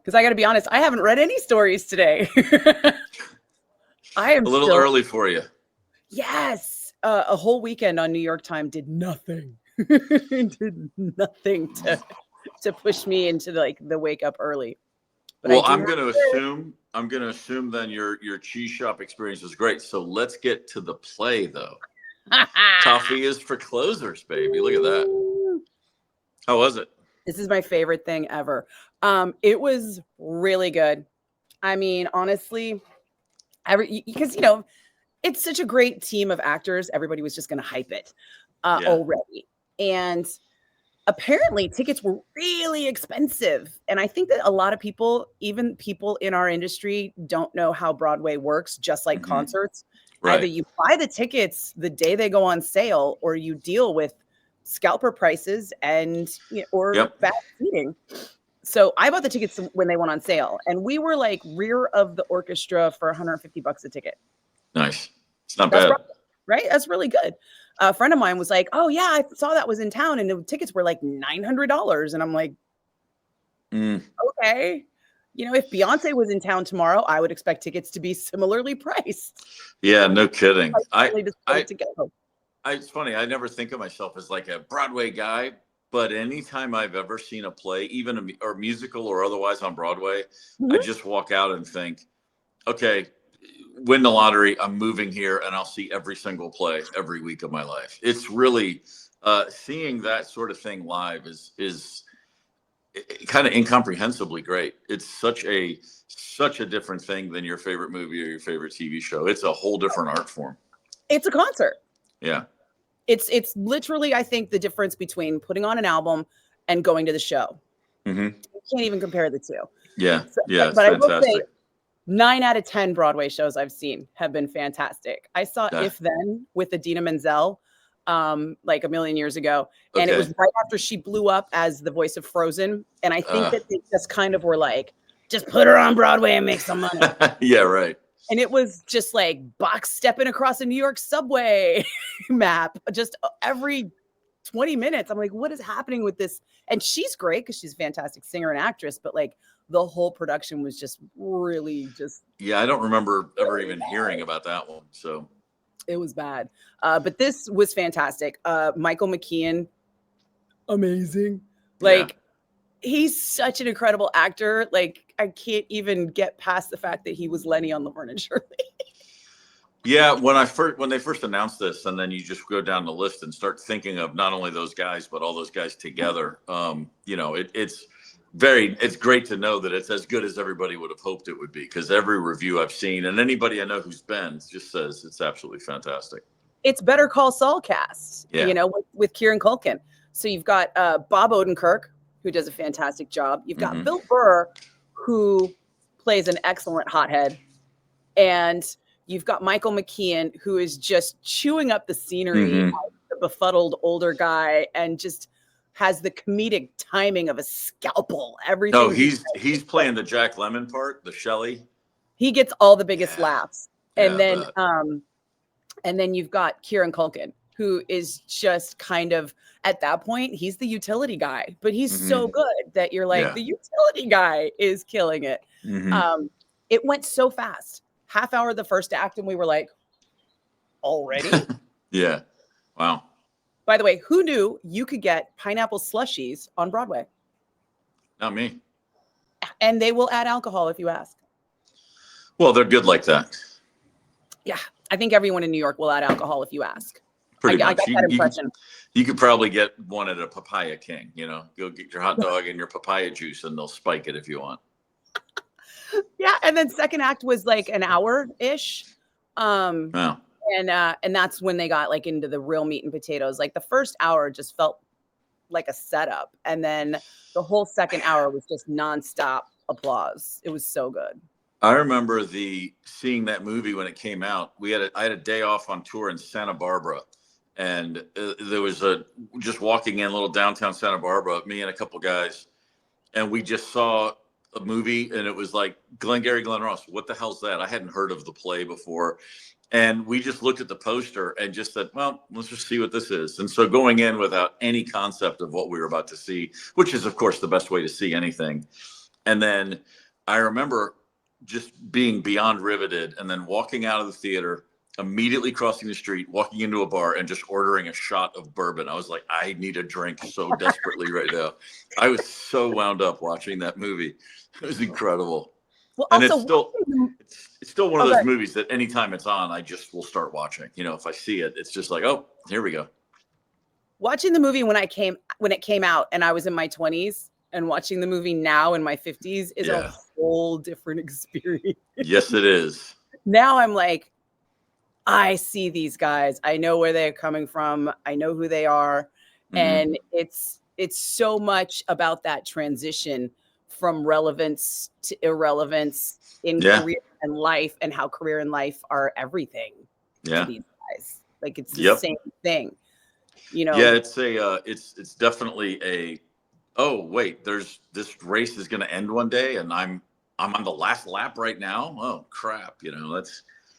Because I got to be honest, I haven't read any stories today. I am a little early for you. Yes. A whole weekend on New York time did nothing. Did nothing to push me into the wake up early. But well, I'm going to assume then your cheese shop experience was great. So let's get to the play though. Coffee is for closers, baby. Look at that. How was it? This is my favorite thing ever. It was really good. I mean, honestly, because it's such a great team of actors. Everybody was just going to hype it already. And apparently tickets were really expensive. And I think that a lot of people, even people in our industry, don't know how Broadway works, just like concerts. Right. Either you buy the tickets the day they go on sale, or you deal with scalper prices or bad seating. So I bought the tickets when they went on sale, and we were like rear of the orchestra for $150 a ticket. Nice. It's not bad. Right? That's really good. A friend of mine was like, oh yeah, I saw that was in town and the tickets were like $900. And I'm like, okay. If Beyonce was in town tomorrow, I would expect tickets to be similarly priced. Yeah, no kidding. It's funny. I never think of myself as like a Broadway guy, but anytime I've ever seen a play, even a musical or otherwise on Broadway, I just walk out and think, okay, win the lottery. I'm moving here and I'll see every single play every week of my life. It's really seeing that sort of thing live is kind of incomprehensibly great. It's such a different thing than your favorite movie or your favorite TV show. It's a whole different art form. It's a concert. Yeah. It's literally, I think, the difference between putting on an album and going to the show. You can't even compare the two. Yeah. But I will say 9 out of 10 Broadway shows I've seen have been fantastic. I saw If Then with Idina Menzel like a million years ago. And it was right after she blew up as the voice of Frozen. And I think that they just kind of were like, just put her on Broadway and make some money. Yeah, right. And it was just like box stepping across a New York subway map, just every 20 minutes. I'm like, what is happening with this? And she's great because she's a fantastic singer and actress, but like the whole production was just really just. Yeah, I don't remember ever even hearing about that one. So it was bad. But this was fantastic. Michael McKean, amazing. Like, he's such an incredible actor. Like, I can't even get past the fact that he was Lenny on Laverne and Shirley. Yeah, when they first announced this, and then you just go down the list and start thinking of not only those guys but all those guys together. It's great to know that it's as good as everybody would have hoped it would be, because every review I've seen and anybody I know who's been just says it's absolutely fantastic. It's Better Call Saul cast, with Kieran Culkin. So you've got Bob Odenkirk, who does a fantastic job. You've got Bill Burr, who plays an excellent hothead. And you've got Michael McKean, who is just chewing up the scenery, the befuddled older guy, and just has the comedic timing of a scalpel. Everything. Oh, he's playing the Jack Lemmon part, the Shelley. He gets all the biggest laughs. And then you've got Kieran Culkin, who is just kind of, at that point, he's the utility guy, but he's so good that you're like, the utility guy is killing it. It went so fast. Half hour of the first act, and we were like, already? Yeah. Wow. By the way, who knew you could get pineapple slushies on Broadway? Not me. And they will add alcohol if you ask. Well, they're good like that. Yeah. I think everyone in New York will add alcohol if you ask. Pretty much. I got that impression. You could probably get one at a Papaya King, go get your hot dog and your papaya juice, and they'll spike it if you want. Yeah. And then second act was like an hour-ish. Wow. And that's when they got like into the real meat and potatoes. Like the first hour just felt like a setup. And then the whole second hour was just nonstop applause. It was so good. I remember seeing that movie when it came out. I had a day off on tour in Santa Barbara, and there was just walking in little downtown Santa Barbara, me and a couple guys, and we just saw a movie, and it was like Glengarry Glen Ross. What the hell's that? I hadn't heard of the play before. And we just looked at the poster and just said, well, let's just see what this is. And so going in without any concept of what we were about to see, which is, of course, the best way to see anything, And then I remember just being beyond riveted and then walking out of the theater, immediately crossing the street, walking into a bar and just ordering a shot of bourbon. I was like, I need a drink so desperately right now. I was so wound up watching that movie. It was incredible. Well, And also, it's still one of okay. those movies that anytime it's on, I just will start watching. You know, if I see it, it's just like, oh, here we go. Watching the movie when it came out and I was in my 20s, and watching the movie now in my 50s is a whole different experience. Yes, it is. Now I'm like, I see these guys. I know where they're coming from. I know who they are. Mm-hmm. And it's so much about that transition from relevance to irrelevance in career and life, and how career and life are everything to these guys. Like, it's the same thing. You know? Yeah, it's it's definitely a, oh wait, this race is going to end one day, and I'm on the last lap right now. Oh crap, you know,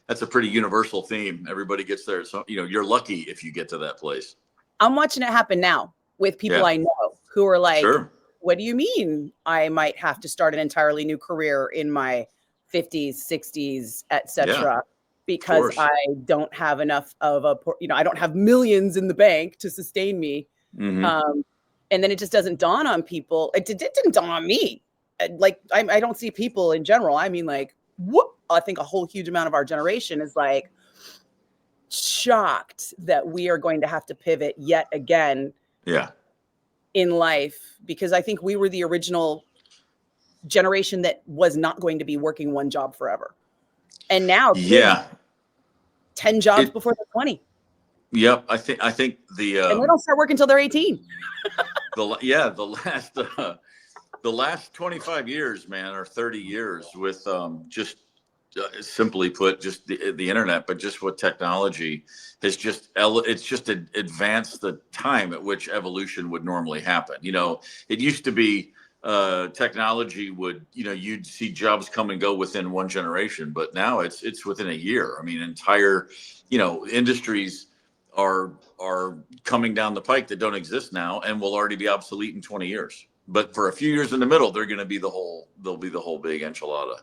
that's a pretty universal theme. Everybody gets there. So, you know, you're lucky if you get to that place. I'm watching it happen now with people I know who are like, sure. What do you mean I might have to start an entirely new career in my 50s, 60s, etc. Because I don't have enough of I don't have millions in the bank to sustain me. Mm-hmm. And then it just doesn't dawn on people. It didn't dawn on me. Like, I don't see people in general. I mean, like, what? I think a whole huge amount of our generation is like shocked that we are going to have to pivot yet again. In life, because I think we were the original generation that was not going to be working one job forever. And now 10 jobs before they're 20. Yep. I think the and they don't start working until they're 18. the last 25 years, man, or 30 years with just simply put, just the internet, but just what technology has it's just advanced the time at which evolution would normally happen. You know, it used to be technology would, you know, you'd see jobs come and go within one generation, but now it's within a year. I mean, entire, you know, industries are coming down the pike that don't exist now and will already be obsolete in 20 years. But for a few years in the middle, they'll be the whole big enchilada.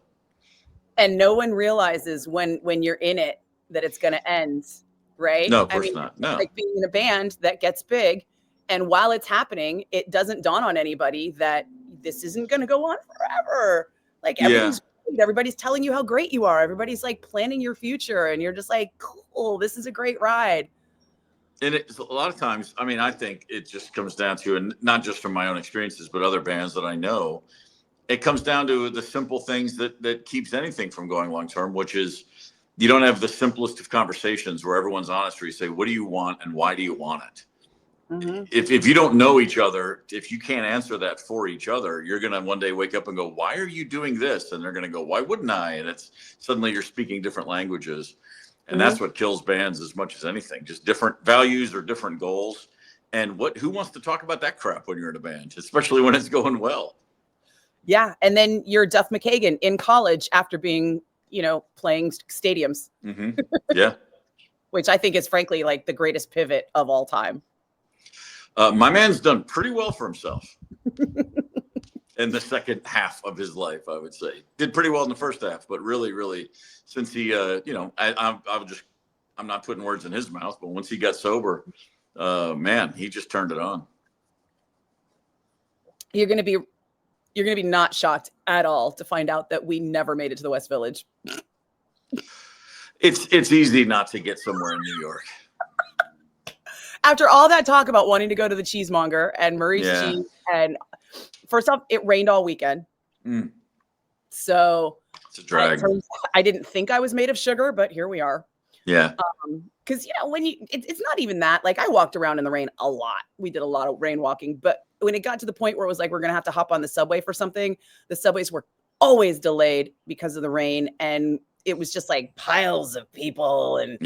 And no one realizes when you're in it that it's going to end, right? No, of course not. No. Like being in a band that gets big, and while it's happening, it doesn't dawn on anybody that this isn't going to go on forever. Like, everything's great. Everybody's telling you how great you are. Everybody's like planning your future, and you're just like, cool, this is a great ride. And it's a lot of times, I mean, I think it just comes down to, and not just from my own experiences, but other bands that I know, it comes down to the simple things that keeps anything from going long term, which is you don't have the simplest of conversations where everyone's honest, where you say, what do you want and why do you want it? Mm-hmm. If you don't know each other, if you can't answer that for each other, you're going to one day wake up and go, why are you doing this? And they're going to go, why wouldn't I? And it's suddenly you're speaking different languages. And that's what kills bands as much as anything, just different values or different goals. And who wants to talk about that crap when you're in a band, especially when it's going well? Yeah. And then you're Duff McKagan in college after being, you know, playing stadiums. Mm-hmm. Yeah. Which I think is frankly like the greatest pivot of all time. My man's done pretty well for himself in the second half of his life, I would say. Did pretty well in the first half, but really, really, since he, you know, I'm not putting words in his mouth, but once he got sober, man, he just turned it on. You're going to be not shocked at all to find out that we never made it to the West Village. It's easy not to get somewhere in New York. After all that talk about wanting to go to the cheesemonger and Murray's Cheese, and first off, it rained all weekend. Mm. So it's a drag. I didn't think I was made of sugar, but here we are. Yeah. Because, you know, when it's not even that. Like, I walked around in the rain a lot. We did a lot of rain walking. But when it got to the point where it was like, we're going to have to hop on the subway for something, the subways were always delayed because of the rain. And it was just like piles of people and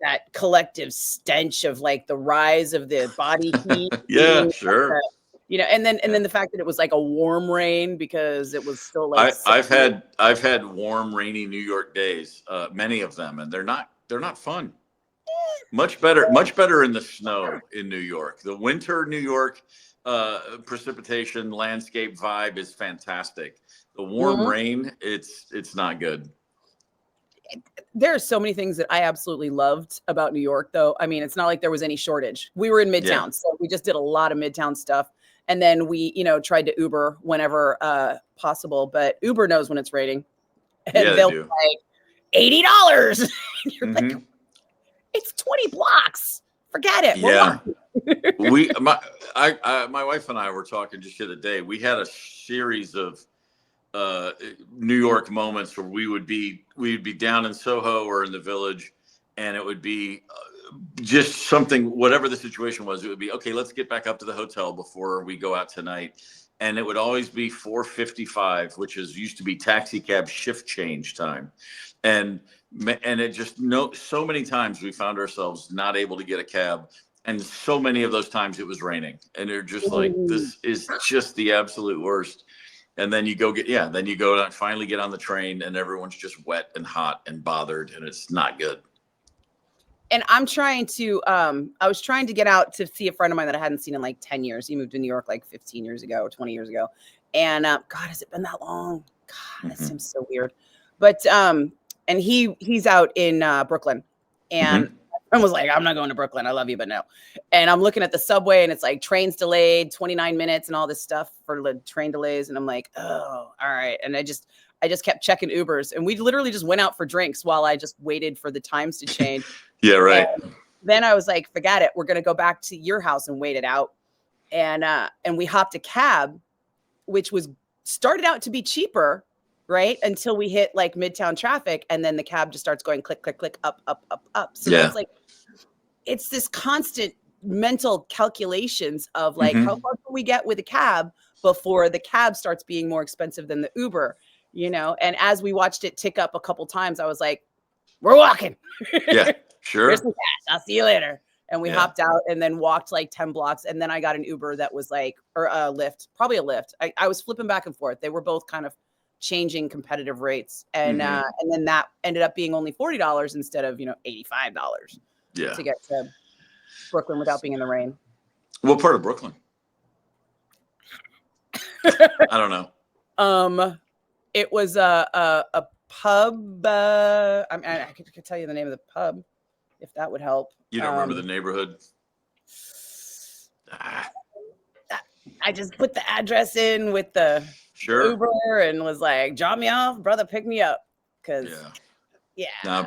that collective stench of like the rise of the body heat. Yeah, sure. You know, and then the fact that it was like a warm rain because it was still like I've had warm, rainy New York days, many of them, and they're not fun. Much better in the snow in New York. The winter New York precipitation landscape vibe is fantastic. The warm rain, it's not good. There are so many things that I absolutely loved about New York, though. I mean, it's not like there was any shortage. We were in Midtown, so we just did a lot of Midtown stuff. And then we, tried to Uber whenever possible. But Uber knows when it's raining. And they'll be like, $80. And you're like, it's 20 blocks. Forget it. Yeah. My wife and I were talking just the other day. We had a series of New York moments where we'd be down in Soho or in the Village, and it would be just something, whatever the situation was, it would be, okay, let's get back up to the hotel before we go out tonight. And it would always be 4:55, which used to be taxi cab shift change time. And it just so many times we found ourselves not able to get a cab. And so many of those times it was raining, and they're just like, this is just the absolute worst. And then you go and finally get on the train, and everyone's just wet and hot and bothered, and it's not good. And I'm trying to, I was trying to get out to see a friend of mine that I hadn't seen in like 10 years. He moved to New York like 15 years ago or 20 years ago. And God, has it been that long? God, that seems so weird. But, and he's out in Brooklyn, and I was like, I'm not going to Brooklyn. I love you, but no. And I'm looking at the subway, and it's like trains delayed 29 minutes and all this stuff for the train delays. And I'm like, oh, all right. And I just kept checking Ubers, and we literally just went out for drinks while I just waited for the times to change. Yeah, right. And then I was like, forget it. We're going to go back to your house and wait it out. And we hopped a cab, which started out to be cheaper, right? Until we hit like Midtown traffic. And then the cab just starts going click, click, click, up, up, up, up. So it's like, it's this constant mental calculations of like, how far can we get with a cab before the cab starts being more expensive than the Uber, And as we watched it tick up a couple times, I was like, we're walking. Yeah, sure. Here's some cash. I'll see you later. And we hopped out and then walked like 10 blocks. And then I got an Uber that was like, or a Lyft, probably a Lyft. I was flipping back and forth. They were both kind of changing competitive rates. And then that ended up being only $40 instead of, $85 to get to Brooklyn without being in the rain. What part of Brooklyn? I don't know. It was a pub. I could tell you the name of the pub if that would help. You don't remember the neighborhood? I just put the address in with the Uber and was like, drop me off, brother, pick me up.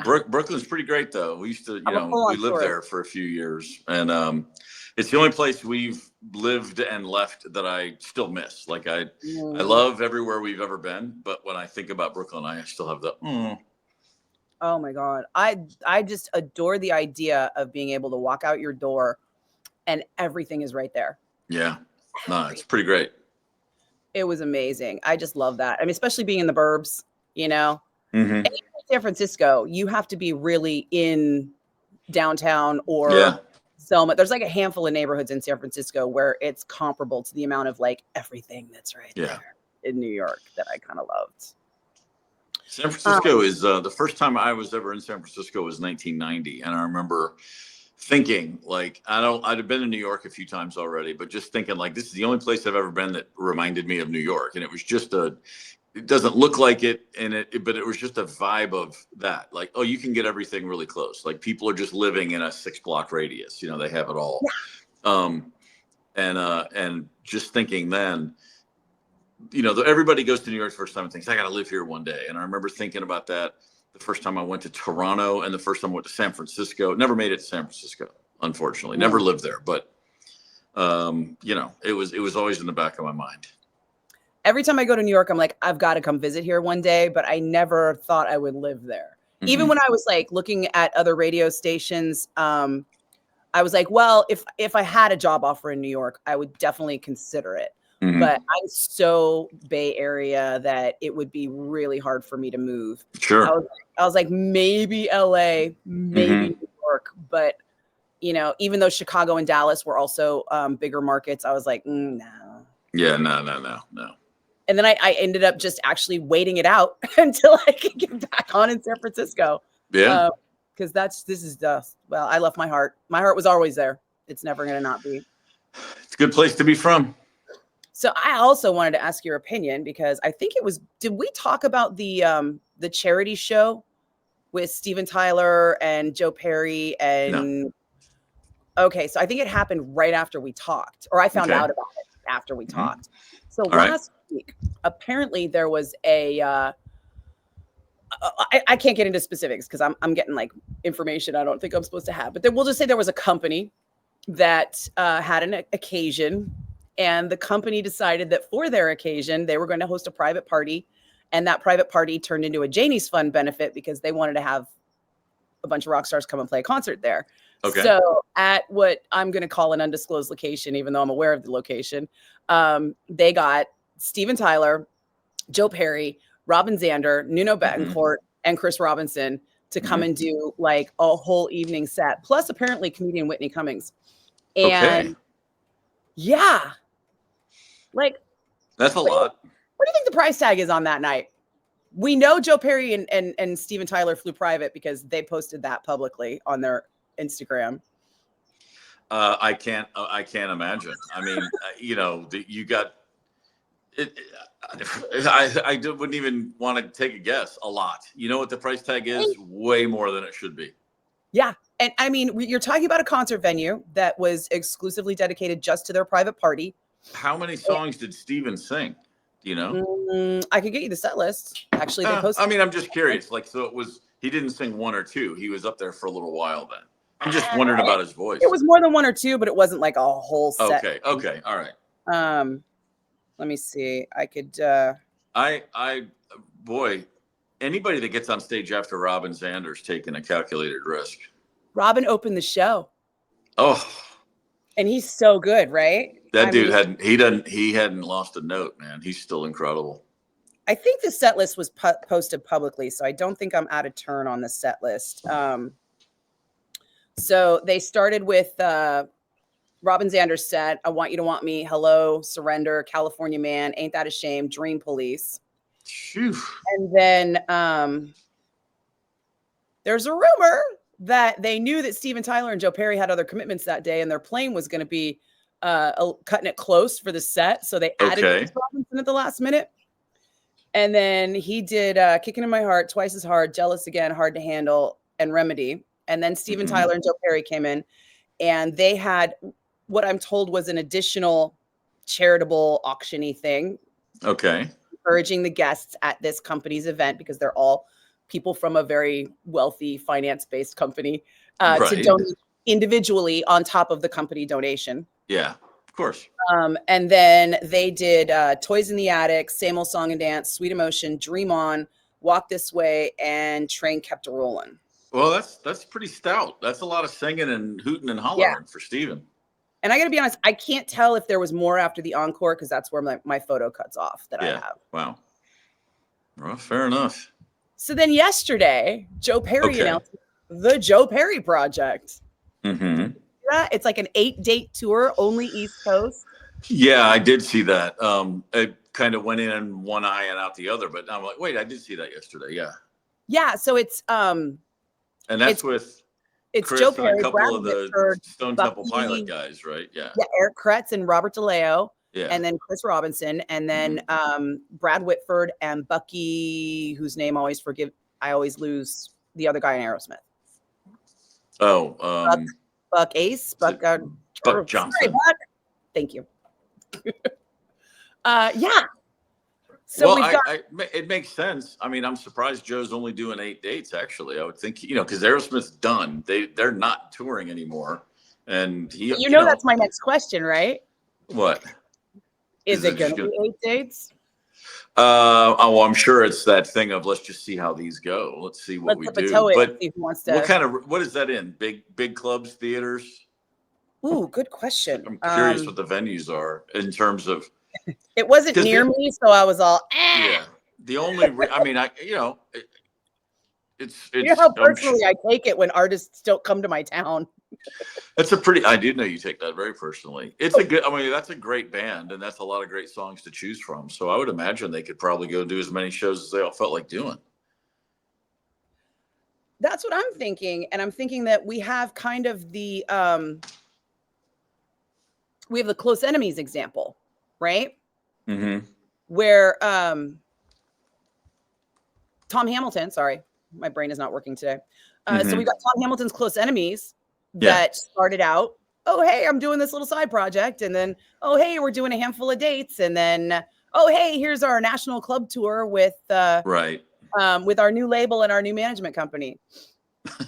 Brooklyn's pretty great though. We used to, we lived there for a few years, and it's the only place we've lived and left that I still miss. Like I love everywhere we've ever been, but when I think about Brooklyn, I still have the. Oh my God. I just adore the idea of being able to walk out your door and everything is right there. Yeah. No, it's pretty great. It was amazing. I just love that. I mean, especially being in the burbs, And even in San Francisco, you have to be really in downtown or Selma. There's like a handful of neighborhoods in San Francisco where it's comparable to the amount of like everything that's right there in New York that I kind of loved. San Francisco is the first time I was ever in San Francisco was 1990. And I remember thinking like, I'd have been in New York a few times already, but just thinking like, this is the only place I've ever been that reminded me of New York. And it was just it doesn't look like it, but it was just a vibe of that. Like, oh, you can get everything really close. Like people are just living in a 6-block radius. They have it all. And just thinking then, everybody goes to New York the first time and thinks, I got to live here one day. And I remember thinking about that the first time I went to Toronto and the first time I went to San Francisco. Never made it to San Francisco, unfortunately. Never lived there, but it was always in the back of my mind. Every time I go to New York, I'm like, I've got to come visit here one day, but I never thought I would live there. Even when I was like looking at other radio stations, I was like, well, if I had a job offer in New York, I would definitely consider it. But I'm so Bay Area that it would be really hard for me to move. Sure. I was like, maybe LA, maybe New York, but even though Chicago and Dallas were also bigger markets, I was like, no. Yeah, no. And then I ended up just actually waiting it out until I could get back on in San Francisco. Yeah. Because I left my heart. My heart was always there. It's never going to not be. It's a good place to be from. So I also wanted to ask your opinion because I think it was, did we talk about the charity show with Steven Tyler and Joe Perry No. and okay, so I think it happened right after we talked, or I found Okay. out about it after we talked. So All right. last week, apparently there was a I can't get into specifics because I'm getting like information I don't think I'm supposed to have, but we'll just say there was a company that had an occasion, and the company decided that for their occasion they were going to host a private party, and that private party turned into a Janie's Fund benefit because they wanted to have a bunch of rock stars come and play a concert there. Okay. So at what I'm going to call an undisclosed location, even though I'm aware of the location, they got Steven Tyler, Joe Perry, Robin Zander, Nuno Betancourt, and Chris Robinson to come and do like a whole evening set, plus apparently comedian Whitney Cummings. And yeah, like that's a lot. What do you think the price tag is on that night? We know Joe Perry and Steven Tyler flew private because they posted that publicly on their Instagram. I can't imagine. I mean, you got it. I wouldn't even want to take a guess. A lot. You know what the price tag is? Way more than it should be. Yeah. And I mean, you're talking about a concert venue that was exclusively dedicated just to their private party. How many songs did Steven sing? Do you know? I could get you the set list. Actually, they posted. I mean, I'm just curious. Like, so he didn't sing one or two. He was up there for a little while then. I'm just wondering about his voice. It was more than one or two, but it wasn't like a whole set. Okay. All right. Let me see. I could. Boy, anybody that gets on stage after Robin Zander's taking a calculated risk. Robin opened the show. Oh. And he's so good, right? That dude hadn't lost a note, man. He's still incredible. I think the set list was posted publicly, so I don't think I'm out of turn on the set list. So they started with Robin Zander's set, I Want You to Want Me, Hello, Surrender, California Man, Ain't That a Shame, Dream Police. Phew. And then there's a rumor that they knew that Steven Tyler and Joe Perry had other commitments that day, and their plane was going to be cutting it close for the set. So they added Chris Robinson at the last minute. And then he did Kicking in My Heart, Twice as Hard, Jealous Again, Hard to Handle, and Remedy. And then Steven Tyler and Joe Perry came in, and they had what I'm told was an additional charitable auction-y thing. Okay. Encouraging the guests at this company's event, because they're all people from a very wealthy finance-based company, to donate individually on top of the company donation. Yeah, of course. And then they did Toys in the Attic, Same Old Song and Dance, Sweet Emotion, Dream On, Walk This Way, and Train Kept a Rollin'. Well, that's pretty stout. That's a lot of singing and hooting and hollering for Steven. And I got to be honest, I can't tell if there was more after the encore, because that's where my photo cuts off that I have. Wow. Well, fair enough. So then yesterday, Joe Perry announced the Joe Perry Project. It's like an 8-date tour, only East Coast. Yeah, I did see that. It kind of went in one eye and out the other, but I'm like, wait, I did see that yesterday. Yeah. Yeah. So it's and that's with Chris Joe Perry, and a couple Brad of the Whitford, Stone Temple Pilot guys, right? Yeah. Yeah, Eric Kretz and Robert DeLeo. Yeah. And then Chris Robinson, and then Brad Whitford and Bucky, whose name I always lose, the other guy in Aerosmith. Oh, Buck Ace, Buck Johnson. Sorry, Buck. Thank you. Yeah. So it makes sense. I mean, I'm surprised Joe's only doing 8 dates. Actually, I would think because Aerosmith's done. They're not touring anymore, and that's my next question, right? What? Is it going to be 8 dates? I'm sure it's that thing of let's just see how these go. Let's see what we do. But what is that in? Big clubs, theaters? Ooh, good question. I'm curious what the venues are in terms of. It wasn't near me, so I was all. Yeah, the only. It's. You know how personally I take it when artists don't come to my town. I do know you take that very personally. That's a great band, and that's a lot of great songs to choose from. So I would imagine they could probably go do as many shows as they all felt like doing. That's what I'm thinking. And I'm thinking that we have kind of the Close Enemies example, right? Mm-hmm. where Tom Hamilton, sorry, my brain is not working today. So we got Tom Hamilton's Close Enemies that started out, oh, hey, I'm doing this little side project. And then, oh, hey, we're doing a handful of dates. And then, oh, hey, here's our national club tour with our new label and our new management company.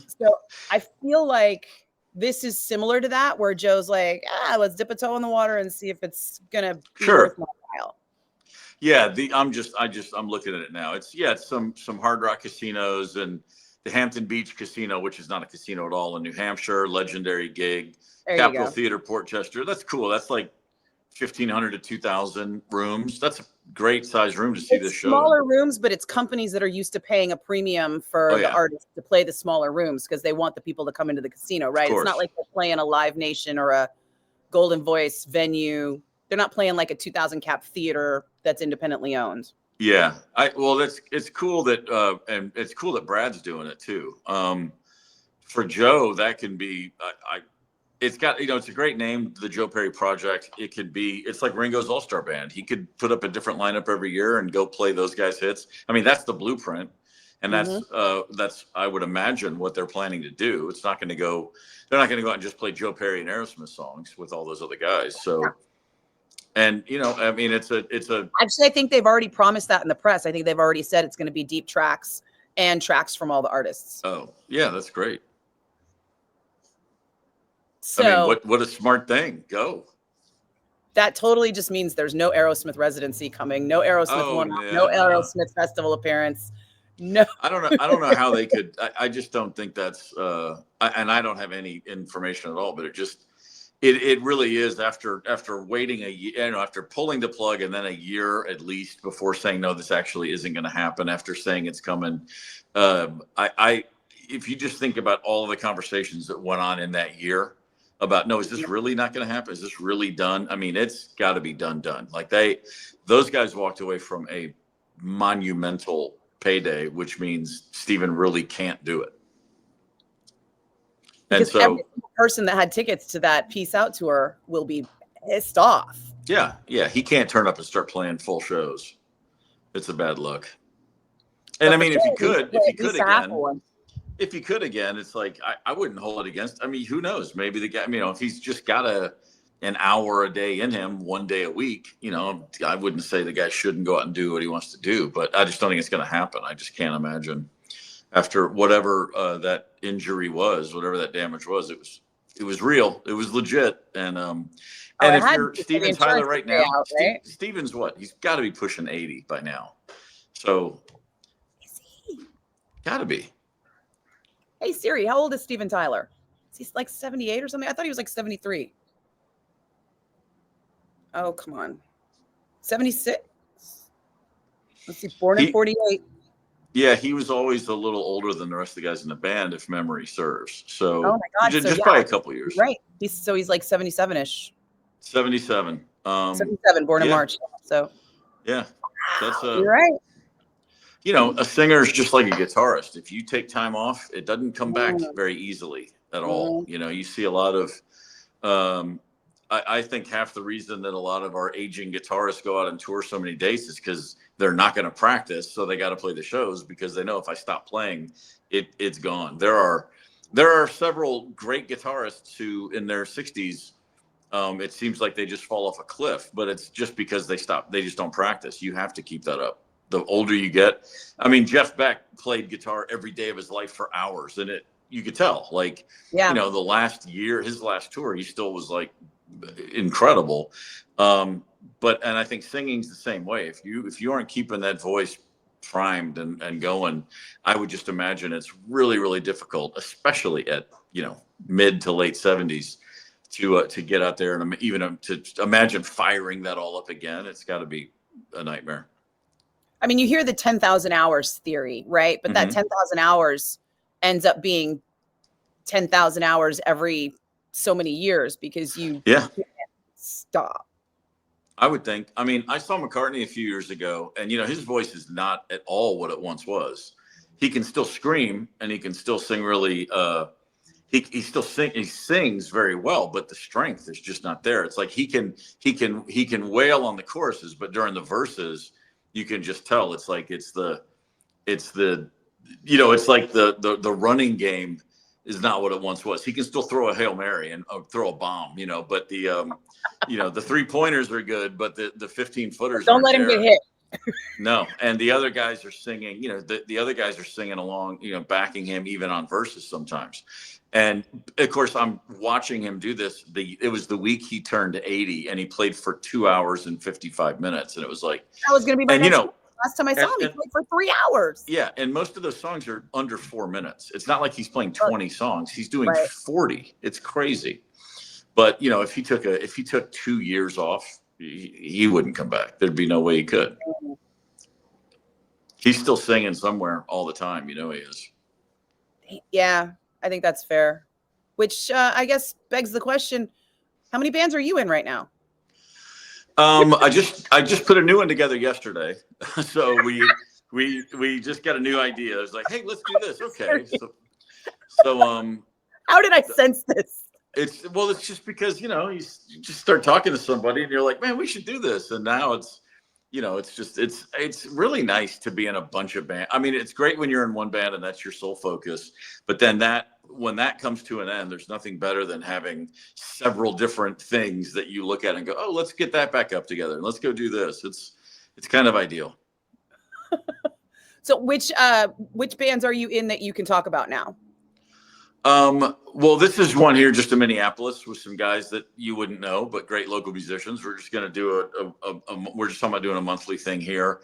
So I feel like this is similar to that, where Joe's like, let's dip a toe in the water and see if it's going to be worth my while. Yeah, I'm looking at it now. It's some Hard Rock casinos and the Hampton Beach Casino, which is not a casino at all, in New Hampshire, legendary gig. Capitol Theater, Portchester. That's cool. That's like 1,500 to 2,000 rooms. That's a great size room to see this show. Smaller rooms, but it's companies that are used to paying a premium for the artists to play the smaller rooms because they want the people to come into the casino, right? It's not like they're playing a Live Nation or a Golden Voice venue. They're not playing like a 2,000 cap theater that's independently owned. Yeah, it's cool that and it's cool that Brad's doing it too. For Joe, that can be it's got, it's a great name, the Joe Perry Project. It's like Ringo's All-Star Band. He could put up a different lineup every year and go play those guys' hits. I mean, that's the blueprint, and that's I would imagine what they're planning to do. It's not going to go. They're not going to go out and just play Joe Perry and Aerosmith songs with all those other guys. So. Yeah. And, I mean, it's a. Actually, I think they've already promised that in the press. I think they've already said it's going to be deep tracks and tracks from all the artists. Oh, yeah, that's great. So, I mean, what a smart thing. Go. That totally just means there's no Aerosmith residency coming, no Aerosmith no Aerosmith festival appearance. No. I don't know how they could. I just don't think that's. And I don't have any information at all. But it really is after waiting a year, after pulling the plug and then a year at least before saying no, this actually isn't going to happen. After saying it's coming, if you just think about all of the conversations that went on in that year about no, is this really not going to happen? Is this really done? I mean, it's got to be done. Like those guys walked away from a monumental payday, which means Steven really can't do it. Because and so every person that had tickets to that Peace Out tour will be pissed off. Yeah. He can't turn up and start playing full shows. It's a bad look. And I mean, if you could again, it's like I wouldn't hold it against. I mean, who knows? Maybe the guy, if he's just got an hour a day in him, 1 day a week, I wouldn't say the guy shouldn't go out and do what he wants to do, but I just don't think it's going to happen. I just can't imagine. After whatever that injury was, whatever that damage was, it was real. It was legit. And if you're Steven Tyler right now, right? Steven's what? He's got to be pushing 80 by now. So, got to be. Hey Siri, how old is Steven Tyler? Is he like 78 or something? I thought he was like 73. Oh, come on. 76. Let's see, born in 48. Yeah, he was always a little older than the rest of the guys in the band, if memory serves. So, oh my God, just by a couple of years. Right. He's like 77-ish. 77. 77, born in March. So. Yeah, that's you're right. A singer is just like a guitarist. If you take time off, it doesn't come back very easily at all. You see a lot of. I think half the reason that a lot of our aging guitarists go out and tour so many days is because they're not going to practice, so they got to play the shows because they know if I stop playing, it's gone. There are several great guitarists who, in their 60s, it seems like they just fall off a cliff, but it's just because they stop. They just don't practice. You have to keep that up. The older you get, I mean, Jeff Beck played guitar every day of his life for hours, and you could tell. Like, the last year, his last tour, he still was like incredible. And I think singing's the same way. If you aren't keeping that voice primed and going, I would just imagine it's really, really difficult, especially at mid to late 70s, to get out there and even to imagine firing that all up again. It's got to be a nightmare. I mean, you hear the 10,000 hours theory, right? But that 10,000 hours ends up being 10,000 hours every so many years because you can't stop. I would think. I mean, I saw McCartney a few years ago, and his voice is not at all what it once was. He can still scream and he can still sing really he still he sings very well, but the strength is just not there. It's like he can wail on the choruses, but during the verses, you can just tell it's like it's the it's like the running game is not what it once was. He can still throw a Hail Mary and throw a bomb, but the the 3-pointers are good, but the 15-footers don't let him get hit. No, and the other guys are singing, the other guys are singing along, backing him even on verses sometimes. And of course, I'm watching him do this. It was the week he turned 80, and he played for 2 hours and 55 minutes, and it was like that was going to be my next week. Last time I saw him, he played for 3 hours. Yeah, and most of those songs are under 4 minutes. It's not like he's playing 20 songs; he's doing 40. It's crazy. But if he took 2 years off, he wouldn't come back. There'd be no way he could. He's still singing somewhere all the time. He is. Yeah, I think that's fair. Which I guess begs the question: how many bands are you in right now? I just put a new one together yesterday. So we just got a new idea. I was like, hey, let's do this. Okay. So how did I sense this? It's just because, you just start talking to somebody and you're like, man, we should do this. And now it's it's really nice to be in a bunch of bands. I mean, it's great when you're in one band and that's your sole focus, but then when that comes to an end, there's nothing better than having several different things that you look at and go, oh, let's get that back up together and let's go do this. It's kind of ideal. So which bands are you in that you can talk about now? Well, this is one here just in Minneapolis with some guys that you wouldn't know, but great local musicians. We're just going to do we're just talking about doing a monthly thing here.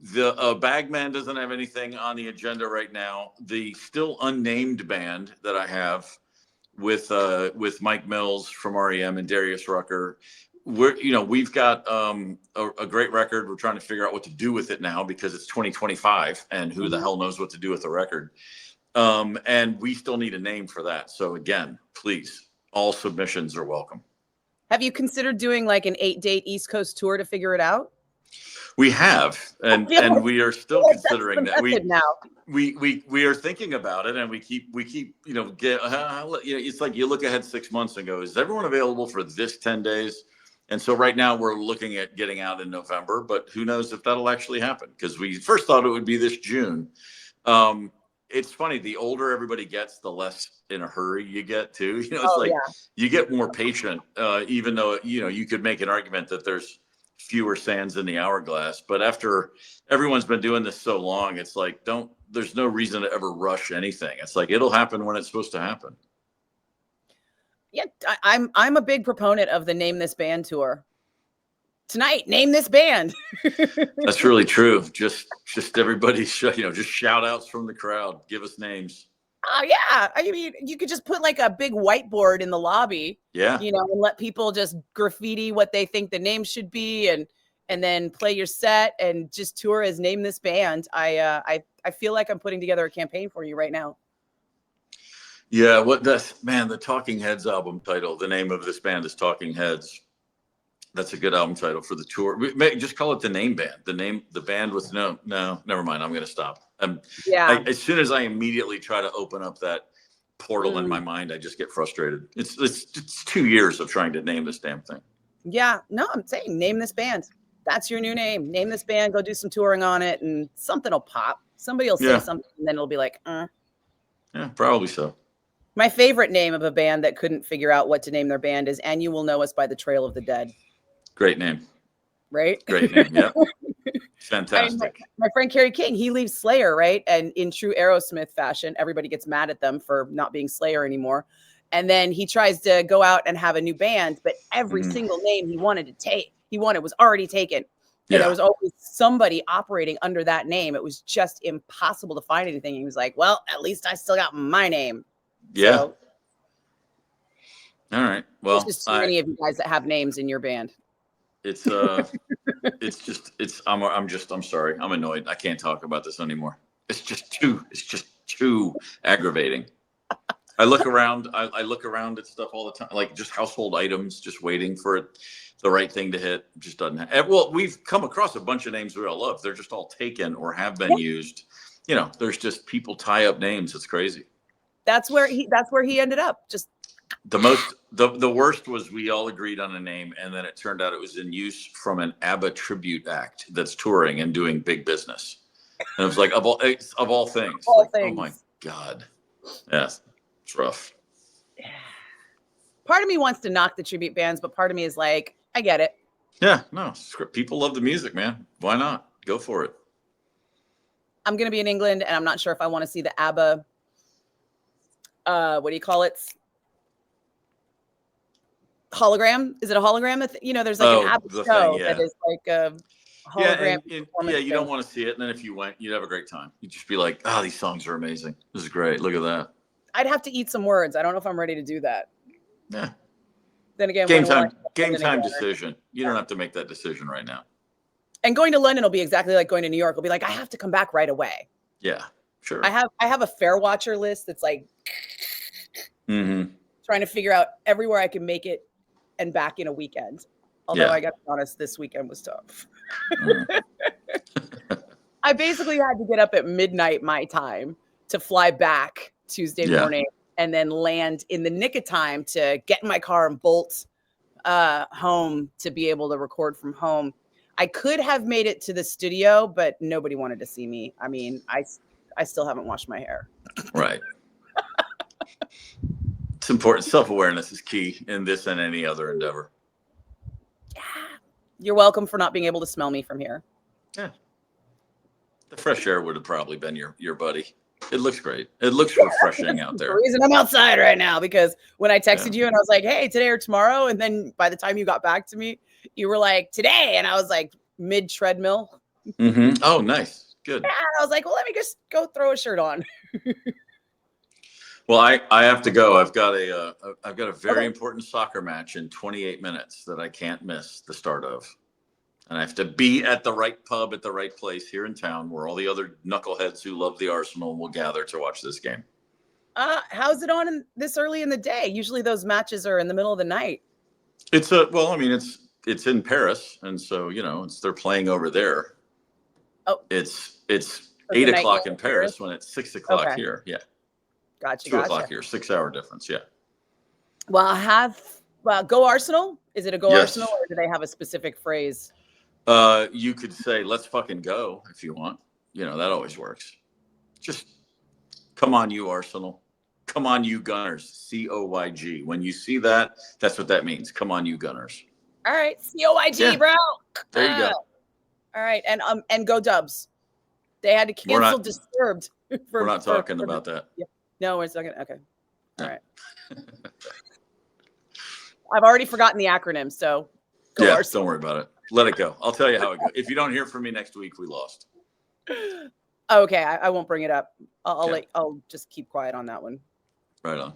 The Bagman doesn't have anything on the agenda right now. The still unnamed band that I have with Mike Mills from REM and Darius Rucker, we've got a great record. We're trying to figure out what to do with it now because it's 2025 and who the hell knows what to do with the record. And we still need a name for that. So again, please, all submissions are welcome. Have you considered doing like an 8-date East Coast tour to figure it out? We have, and we are still considering that. We are thinking about it, and we keep it's like you look ahead 6 months and go, is everyone available for this 10 days? And so right now we're looking at getting out in November, but who knows if that'll actually happen? Because we first thought it would be this June. It's funny, the older everybody gets, the less in a hurry you get too. You get more patient, even though, you could make an argument that there's fewer sands in the hourglass. But after everyone's been doing this so long, it's like, there's no reason to ever rush anything. It's like, it'll happen when it's supposed to happen. Yeah, I'm a big proponent of the Name This Band tour. Tonight, name this band. That's really true. Just everybody, just shout outs from the crowd. Give us names. Oh yeah. I mean, you could just put like a big whiteboard in the lobby. Yeah. And let people just graffiti what they think the name should be and then play your set and just tour as Name This Band. I feel like I'm putting together a campaign for you right now. Yeah, the Talking Heads album title. The name of this band is Talking Heads. That's a good album title for the tour. We may just call it the Name Band. The band with no, never mind. I'm going to stop. As soon as I immediately try to open up that portal in my mind, I just get frustrated. It's 2 years of trying to name this damn thing. Yeah, no, I'm saying Name This Band. That's your new name. Name this band. Go do some touring on it, and something will pop. Somebody will say something, and then it'll be like, Yeah, probably so. My favorite name of a band that couldn't figure out what to name their band is "And You Will Know Us by the Trail of the Dead." Great name. Right? Great name, yeah. Fantastic. My friend Kerry King, he leaves Slayer, right? And in true Aerosmith fashion, everybody gets mad at them for not being Slayer anymore. And then he tries to go out and have a new band, but every single name he wanted was already taken. And there was always somebody operating under that name. It was just impossible to find anything. He was like, well, at least I still got my name. Yeah. So, all right. Well, there's just too many of you guys that have names in your band. I'm sorry. I'm annoyed. I can't talk about this anymore. It's just too aggravating. I look around at stuff all the time, like just household items, just waiting for the right thing to hit. Just doesn't happen. Well, we've come across a bunch of names we all love. They're just all taken or have been used. There's just people tie up names. It's crazy. That's where he ended up. Just the worst was we all agreed on a name, and then it turned out it was in use from an ABBA tribute act that's touring and doing big business. And it was like of all things, oh my God, yes, it's rough. Part of me wants to knock the tribute bands, but part of me is like, I get it. Yeah, no, people love the music, man. Why not? Go for it. I'm going to be in England, and I'm not sure if I want to see the ABBA, what do you call it? Hologram? Is it a hologram? There's like an ABBA show that is like a hologram. Yeah, you don't want to see it. And then if you went, you'd have a great time. You'd just be like, oh, these songs are amazing. This is great. Look at that. I'd have to eat some words. I don't know if I'm ready to do that. Yeah. Then again, game time decision. You don't have to make that decision right now. And going to London will be exactly like going to New York. Will be like, I have to come back right away. Yeah, sure. I have a fair watcher list that's like trying to figure out everywhere I can make it and back in a weekend. Although I got to be honest, this weekend was tough. I basically had to get up at midnight my time to fly back Tuesday morning and then land in the nick of time to get in my car and bolt home to be able to record from home. I could have made it to the studio, but nobody wanted to see me. I mean, I still haven't washed my hair. Right. It's important. Self-awareness is key in this and any other endeavor. Yeah. You're welcome for not being able to smell me from here. Yeah. The fresh air would have probably been your buddy. It looks great. It looks refreshing out there. The reason I'm outside right now, because when I texted you and I was like, hey, today or tomorrow, and then by the time you got back to me, you were like, today, and I was like mid treadmill. Oh, nice. Good. Yeah, I was like, well, let me just go throw a shirt on. Well, I have to go. I've got a very important soccer match in 28 minutes that I can't miss the start of. And I have to be at the right pub at the right place here in town where all the other knuckleheads who love the Arsenal will gather to watch this game. How's it on this early in the day? Usually those matches are in the middle of the night. It's in Paris, and so they're playing over there. Oh, it's 8 o'clock in Paris when it's 6 o'clock here. Yeah, gotcha. 2 o'clock here, 6 hour difference. Yeah. Well, go Arsenal. Is it a go Arsenal, or do they have a specific phrase? You could say, let's fucking go if you want. That always works. Just come on, you Arsenal. Come on, you Gunners. COYG. When you see that, that's what that means. Come on, you Gunners. All right. COYG, bro. There you go. All right. And go Dubs. They had to cancel Disturbed. We're not talking about that. Yeah. No, we're talking. Okay. All right. I've already forgotten the acronym, so go Arsenal. Don't worry about it. Let it go. I'll tell you how it goes. If you don't hear from me next week, we lost. Okay, I won't bring it up. I'll just keep quiet on that one. Right on.